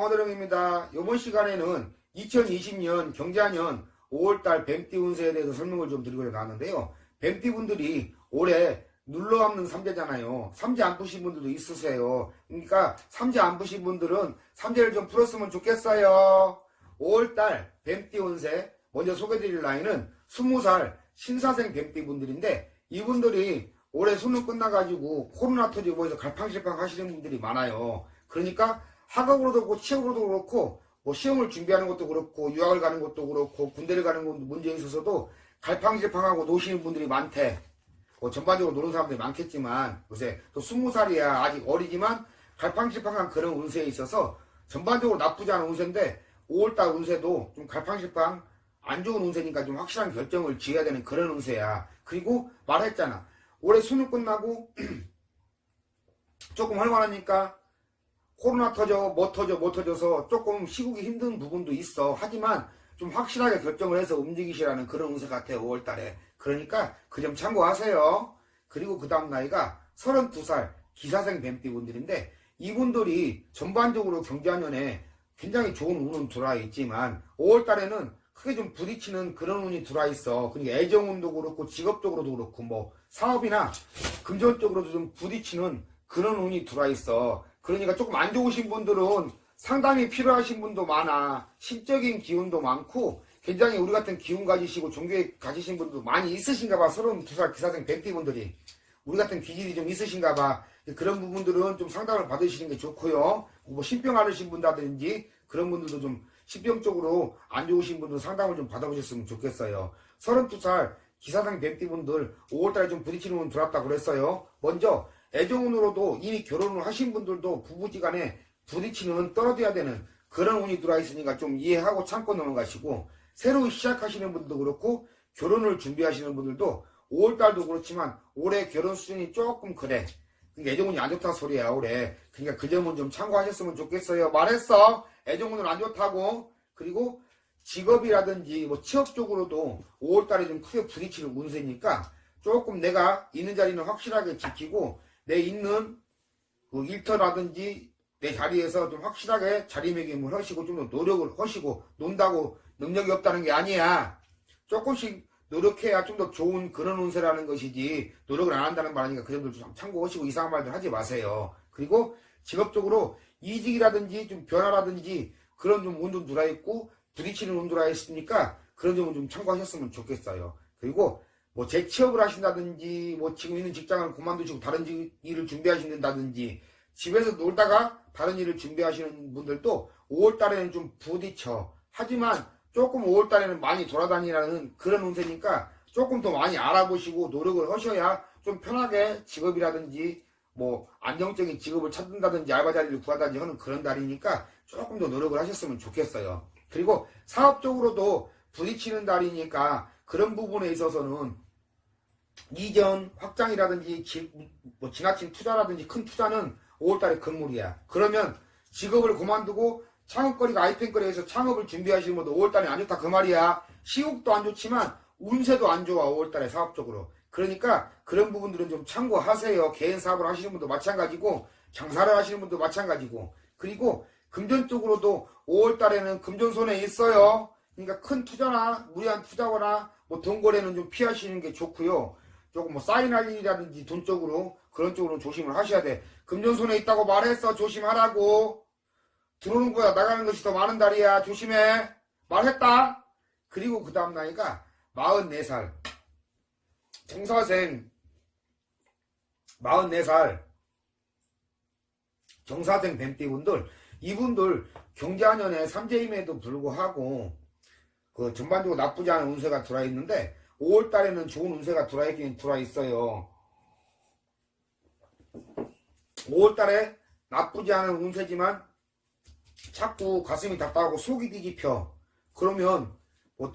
황호드령입니다. 이번 시간에는 2020년 경자년 5월달 뱀띠 운세에 대해서 설명을 좀 드리고자 나왔는데요. 뱀띠분들이 올해 눌러없는 삼재잖아요. 삼재 안 푸신 분들도 있으세요. 그러니까 삼재 안 푸신 분들은 삼재를 좀 풀었으면 좋겠어요. 5월달 뱀띠 운세 먼저 소개드릴 나이는 20살 신사생 뱀띠분들인데, 이분들이 올해 수능 끝나가지고 코로나 터지고 해서 갈팡질팡 하시는 분들이 많아요. 그러니까 학업으로도 그렇고 취업으로도 그렇고 뭐 시험을 준비하는 것도 그렇고 유학을 가는 것도 그렇고 군대를 가는 것도 문제에 있어서도 갈팡질팡하고 노시는 분들이 많대. 뭐 전반적으로 노는 사람들이 많겠지만 요새 또 20살이야 아직 어리지만 갈팡질팡한 그런 운세에 있어서 전반적으로 나쁘지 않은 운세인데, 5월달 운세도 좀 갈팡질팡 안 좋은 운세니까 좀 확실한 결정을 지어야 되는 그런 운세야. 그리고 말했잖아, 올해 수능 끝나고 조금 할만하니까 코로나 못 터져서 조금 시국이 힘든 부분도 있어. 하지만 좀 확실하게 결정을 해서 움직이시라는 그런 운세 같아요, 5월달에. 그러니까 그 점 참고하세요. 그리고 그 다음 나이가 32살 기사생 뱀띠분들인데, 이분들이 전반적으로 경자년에 굉장히 좋은 운은 들어와 있지만 5월달에는 크게 좀 부딪히는 그런 운이 들어와 있어. 그러니까 애정운도 그렇고 직업적으로도 그렇고 뭐 사업이나 금전적으로도 좀 부딪히는 그런 운이 들어와 있어. 그러니까 조금 안 좋으신 분들은 상담이 필요하신 분도 많아. 심적인 기운도 많고 굉장히 우리 같은 기운 가지시고 종교에 가지신 분도 많이 있으신가 봐. 32살 기사생 뱀띠분들이 우리 같은 기질이 좀 있으신가 봐. 그런 부분들은 좀 상담을 받으시는 게 좋고요. 뭐 신병 앓으신 분이라든지 그런 분들도 좀 신병적으로 안 좋으신 분들 상담을 좀 받아보셨으면 좋겠어요. 32살 기사생 뱀띠분들 5월달에 좀 부딪히는 운 들어왔다고 그랬어요. 먼저 애정운으로도 이미 결혼을 하신 분들도 부부지간에 부딪히는 떨어져야 되는 그런 운이 들어와 있으니까 좀 이해하고 참고 넘어가시고, 새로 시작하시는 분들도 그렇고 결혼을 준비하시는 분들도 5월달도 그렇지만 올해 결혼 수준이 조금 그래. 그러니까 애정운이 안 좋다 소리야 올해. 그러니까 그 점은 좀 참고하셨으면 좋겠어요. 말했어, 애정운은 안 좋다고. 그리고 직업이라든지 뭐 취업 쪽으로도 5월달에 좀 크게 부딪히는 운세니까 조금 내가 있는 자리는 확실하게 지키고 내 있는 그 일터라든지 내 자리에서 좀 확실하게 자리매김을 하시고 좀 더 노력을 하시고, 논다고 능력이 없다는 게 아니야. 조금씩 노력해야 좀 더 좋은 그런 운세라는 것이지, 노력을 안 한다는 말 아니니까 그 점들 좀 참고하시고 이상한 말들 하지 마세요. 그리고 직업적으로 이직이라든지 좀 변화라든지 그런 좀 운도 들어있고 부딪히는 운 들어있으니까 그런 점은 좀 참고하셨으면 좋겠어요. 그리고 뭐 재취업을 하신다든지 뭐 지금 있는 직장을 그만두시고 다른 일을 준비하신다든지 집에서 놀다가 다른 일을 준비하시는 분들도 5월달에는 좀 부딪혀. 하지만 조금 5월달에는 많이 돌아다니라는 그런 운세니까 조금 더 많이 알아보시고 노력을 하셔야 좀 편하게 직업이라든지 뭐 안정적인 직업을 찾는다든지 알바 자리를 구하든지 하는 그런 달이니까 조금 더 노력을 하셨으면 좋겠어요. 그리고 사업적으로도 부딪히는 달이니까 그런 부분에 있어서는 이전 확장이라든지 뭐 지나친 투자라든지 큰 투자는 5월달에 금물이야. 그러면 직업을 그만두고 창업거리가 아이템거리에서 창업을 준비하시는 분도 5월달에 안 좋다 그 말이야. 시국도 안 좋지만 운세도 안 좋아 5월달에 사업적으로. 그러니까 그런 부분들은 좀 참고하세요. 개인 사업을 하시는 분도 마찬가지고 장사를 하시는 분도 마찬가지고. 그리고 금전 쪽으로도 5월달에는 금전손해 있어요. 그러니까 큰 투자나 무리한 투자거나 뭐 돈거래는 좀 피하시는 게 좋고요. 조금 뭐 사인할 일이라든지 돈 쪽으로 그런 쪽으로 조심을 하셔야 돼. 금전손해 있다고 말했어. 조심하라고. 들어오는 거야 나가는 것이 더 많은 달이야. 조심해. 말했다. 그리고 그 다음 나이가 44살 정사생 44살 정사생 뱀띠분들, 이분들 경자년에 삼재임에도 불구하고 그 전반적으로 나쁘지 않은 운세가 들어와 있는데 5월달에는 좋은 운세가 들어와 있긴 들어와 있어요. 5월달에 나쁘지 않은 운세지만 자꾸 가슴이 답답하고 속이 뒤집혀. 그러면 뭐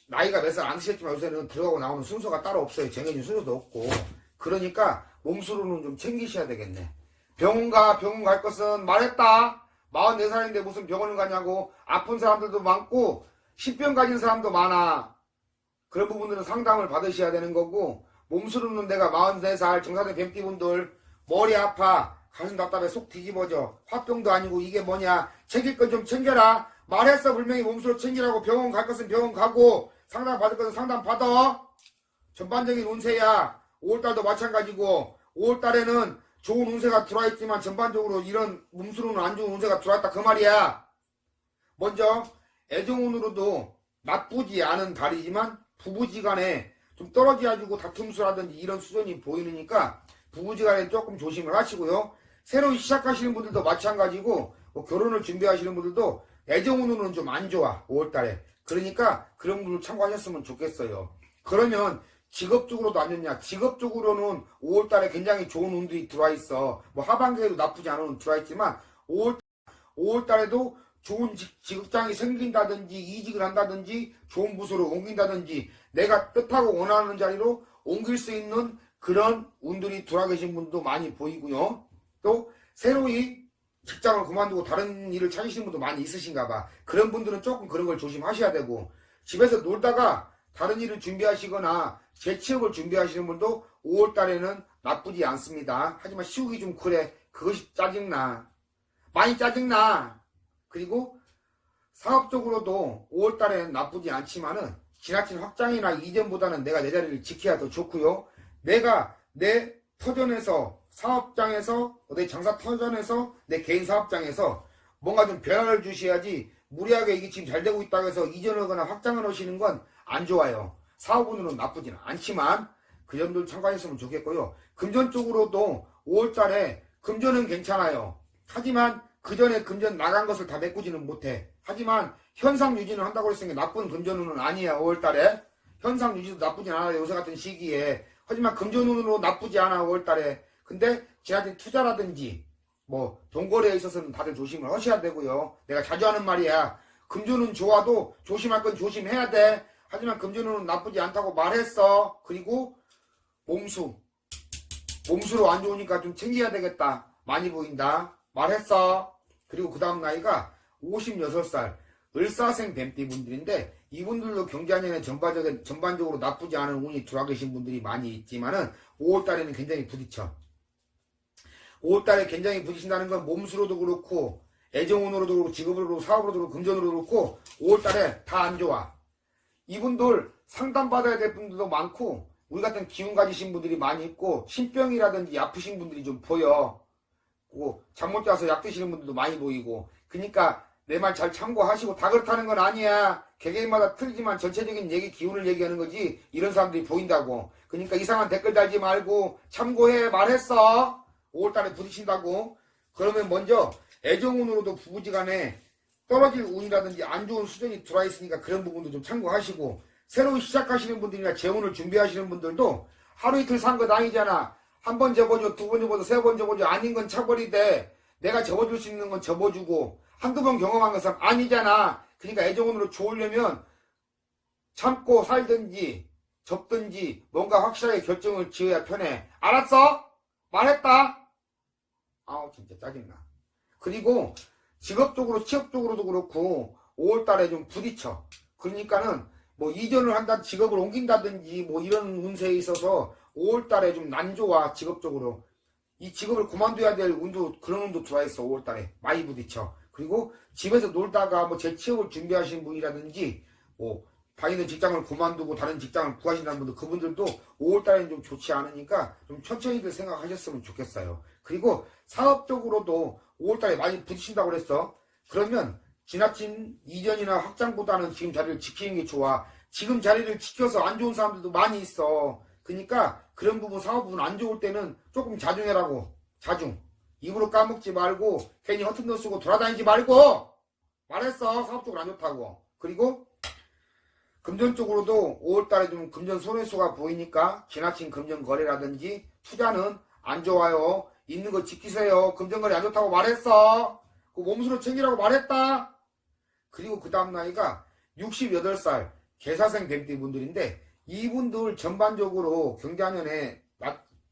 나이가 몇 살 안 드셨지만 요새는 들어가고 나오는 순서가 따로 없어요. 정해진 순서도 없고. 그러니까 몸수로는 좀 챙기셔야 되겠네. 병원 갈 것은 말했다. 44살인데 무슨 병원을 가냐고. 아픈 사람들도 많고 신병 가진 사람도 많아. 그런 부분들은 상담을 받으셔야 되는 거고, 몸수로는 내가 44살 정사된 뱀띠분들 머리 아파, 가슴 답답해, 속 뒤집어져, 화병도 아니고 이게 뭐냐, 챙길 건 좀 챙겨라. 말했어. 분명히 몸수로 챙기라고. 병원 갈 것은 병원 가고 상담 받을 것은 상담 받아. 전반적인 운세야. 5월달도 마찬가지고 5월달에는 좋은 운세가 들어와 있지만 전반적으로 이런 몸수로는 안 좋은 운세가 들어와 있다 그 말이야. 먼저 애정운으로도 나쁘지 않은 달이지만 부부지간에 좀 떨어져가지고 다툼수라든지 이런 수준이 보이니까 부부지간에 조금 조심을 하시고요. 새로 시작하시는 분들도 마찬가지고 뭐 결혼을 준비하시는 분들도 애정운으로는 좀 안 좋아 5월달에. 그러니까 그런 분들 참고하셨으면 좋겠어요. 그러면 직업적으로도 안 좋냐? 직업적으로는 5월달에 굉장히 좋은 운들이 들어와 있어. 뭐 하반기에도 나쁘지 않은 운 들어와 있지만 5월달에도 좋은 직장이 생긴다든지 이직을 한다든지 좋은 부서로 옮긴다든지 내가 뜻하고 원하는 자리로 옮길 수 있는 그런 운들이 들어와 계신 분도 많이 보이고요. 또 새로이 직장을 그만두고 다른 일을 찾으시는 분도 많이 있으신가 봐. 그런 분들은 조금 그런 걸 조심하셔야 되고 집에서 놀다가 다른 일을 준비하시거나 재취업을 준비하시는 분도 5월달에는 나쁘지 않습니다. 하지만 시국이 좀 그래. 그것이 짜증나. 많이 짜증나. 그리고 사업적으로도 5월달에는 나쁘지 않지만은 지나친 확장이나 이전보다는 내가 내 자리를 지켜야 더 좋고요. 내가 내 터전에서 사업장에서 내 장사 터전에서 내 개인 사업장에서 뭔가 좀 변화를 주셔야지 무리하게 이게 지금 잘 되고 있다고 해서 이전을 하거나 확장을 하시는 건 안 좋아요. 사업운으로는 나쁘지는 않지만 그 점들 참고하셨으면 좋겠고요. 금전 쪽으로도 5월달에 금전은 괜찮아요. 하지만 그 전에 금전 나간 것을 다 메꾸지는 못해. 하지만 현상 유지는 한다고 했으니까 나쁜 금전운은 아니야. 5월달에 현상 유지도 나쁘진 않아요. 요새 같은 시기에. 하지만 금전운으로 나쁘지 않아 5월달에. 근데 지나친 투자라든지 뭐 돈거래에 있어서는 다들 조심을 하셔야 되고요. 내가 자주 하는 말이야. 금전운 좋아도 조심할 건 조심해야 돼. 하지만 금전운은 나쁘지 않다고 말했어. 그리고 몸수로 안 좋으니까 좀 챙겨야 되겠다. 많이 보인다. 말했어. 그리고 그 다음 나이가 56살 을사생 뱀띠 분들인데 이분들도 경자년에 전반적으로 나쁘지 않은 운이 들어와 계신 분들이 많이 있지만은 5월달에는 굉장히 부딪혀. 5월달에 굉장히 부딪힌다는 건 몸수로도 그렇고 애정운으로도 그렇고 직업으로도 사업으로도 그렇고 금전으로도 그렇고 5월달에 다 안 좋아. 이분들 상담받아야 될 분들도 많고 우리 같은 기운 가지신 분들이 많이 있고 신병이라든지 아프신 분들이 좀 보여. 잠 못 자서 약 드시는 분들도 많이 보이고. 그러니까 내 말 잘 참고하시고 다 그렇다는 건 아니야. 개개인마다 틀리지만 전체적인 얘기 기운을 얘기하는 거지 이런 사람들이 보인다고. 그러니까 이상한 댓글 달지 말고 참고해. 말했어. 5월달에 부딪힌다고. 그러면 먼저 애정운으로도 부부지간에 떨어질 운이라든지 안 좋은 수준이 들어와 있으니까 그런 부분도 좀 참고하시고 새로 시작하시는 분들이나 재혼을 준비하시는 분들도 하루 이틀 산 것 아니잖아. 한 번 접어줘, 두 번 접어줘, 세 번 접어줘. 아닌 건 차버리되 내가 접어줄 수 있는 건 접어주고 한두 번 경험한 것은 아니잖아. 그러니까 애정운으로 좋으려면 참고 살든지 접든지 뭔가 확실하게 결정을 지어야 편해. 알았어? 말했다? 아우 진짜 짜증나. 그리고 직업적으로 취업적으로도 그렇고 5월달에 좀 부딪혀. 그러니까는 뭐 이전을 한다 직업을 옮긴다든지 뭐 이런 운세에 있어서 5월달에 좀 안 좋아. 직업적으로 이 직업을 그만둬야 될 운도 그런 운도 들어와 있어. 5월달에 많이 부딪혀. 그리고 집에서 놀다가 뭐 재취업을 준비하시는 분이라든지 뭐 다니는 직장을 그만두고 다른 직장을 구하신다는 분들 그분들도 5월달에는 좀 좋지 않으니까 좀 천천히들 생각하셨으면 좋겠어요. 그리고 사업적으로도 5월달에 많이 부딪힌다고 그랬어. 그러면 지나친 이전이나 확장보다는 지금 자리를 지키는 게 좋아. 지금 자리를 지켜서 안 좋은 사람들도 많이 있어. 그러니까 그런 부분 사업 부분 안 좋을 때는 조금 자중해라고. 자중. 입으로 까먹지 말고 괜히 허튼 돈 쓰고 돌아다니지 말고. 말했어. 사업적으로 안 좋다고. 그리고 금전 쪽으로도 5월달에 좀 금전 손해수가 보이니까 지나친 금전 거래라든지 투자는 안 좋아요. 있는 거 지키세요. 금전 거래 안 좋다고 말했어. 그 몸수로 챙기라고 말했다. 그리고 그 다음 나이가 68살 개사생 뱀띠 분들인데 이분들 전반적으로 경자년에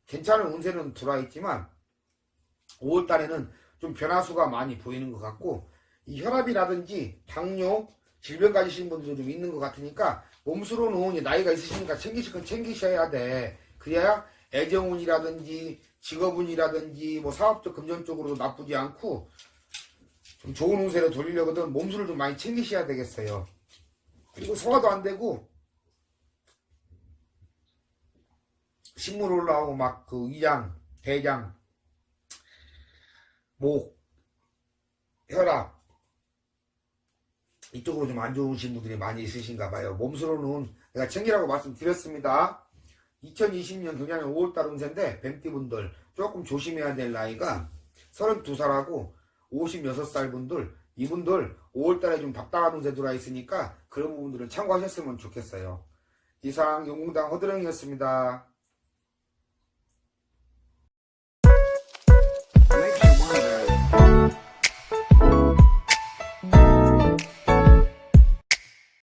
괜찮은 운세는 들어와 있지만 5월달에는 좀 변화수가 많이 보이는 것 같고 이 혈압이라든지 당뇨 질병 가지신 분들도 좀 있는 것 같으니까 몸수로는 나이가 있으시니까 챙기실 건 챙기셔야 돼. 그래야 애정운이라든지 직업운이라든지 뭐 사업적 금전 쪽으로도 나쁘지 않고 좀 좋은 운세로 돌리려거든 몸술을 좀 많이 챙기셔야 되겠어요. 그리고 소화도 안 되고 식물 올라오고 막 그 위장, 대장, 목, 혈압 이쪽으로 좀 안 좋으신 분들이 많이 있으신가 봐요. 몸수로는 내가 챙기라고 말씀드렸습니다. 2020년 경자년 5월달 운세인데 뱀띠분들 조금 조심해야 될 나이가 32살하고 56살 분들, 이분들 5월달에 좀 답답한 운세 들어와 있으니까 그런 부분들은 참고하셨으면 좋겠어요. 이상 용궁당 허드렁이었습니다.